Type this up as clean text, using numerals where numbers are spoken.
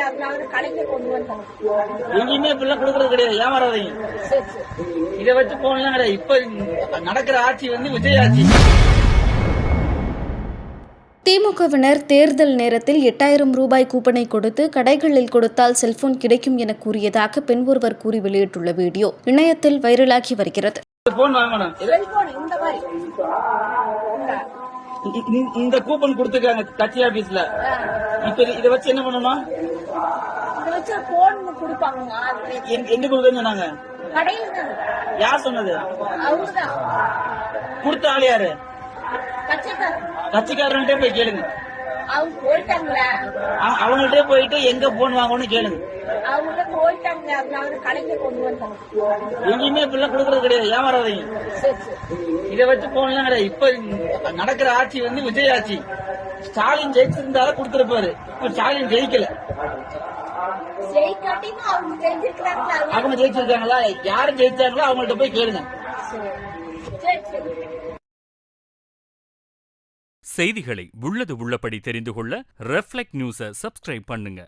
அதனால கடைக்கு கொண்டு வந்தாங்க. எங்கேயுமே இப்பெல்லாம் கொடுக்கறது கிடையாது, ஏமாறாதீங்க. இதை வச்சு போனலாம் கிடையாது. இப்ப நடக்கிற ஆட்சி விஜய் ஆட்சி. திமுகவினர் தேர்தல் நேரத்தில் 8000 ரூபாய் கூப்பனை கொடுத்து கடைகளில் கொடுத்தால் செல்போன் கிடைக்கும் என கூறியதாக பெண் ஒருவர் கூறி வெளியிட்டுள்ள வீடியோ இணையத்தில் வைரலாகி வருகிறது. இந்த கூப்பன் கொடுத்துருக்காங்க கட்சி ஆபீஸ்ல. இப்ப இதை வச்சு என்ன பண்ணணும்? எங்க கொடுக்க சொன்னாங்க? யார் சொன்னது? கொடுத்த ஆள் யாரு? கட்சிக்காரன்ட்டே போய் கேளுங்க. அவங்கள்ட்டே போயிட்டு எங்க போன் வாங்கணும்னு கேளுங்க. எங்கேயுமே இப்பெல்லாம் கொடுக்கறது கிடையாது, ஏமாறாதீங்க. இதை வச்சு போனலாம் கிடையாது. இப்ப நடக்கிற ஆட்சி விஜய் ஆட்சி. ஸ்டாலின் ஜெயிச்சிருந்தாலும் கொடுத்திருப்பாரு. இப்ப ஸ்டாலின் ஜெயிக்கல. அவங்க ஜெயிச்சிருக்காங்களா? யாரும் ஜெயிச்சாங்களோ அவங்கள்ட்ட போய் கேளுங்க. செய்திகளை உள்ளது உள்ளபடி தெரிந்து கொள்ள ரெஃப்ளெக்ட் நியூஸை சப்ஸ்கிரைப் பண்ணுங்க.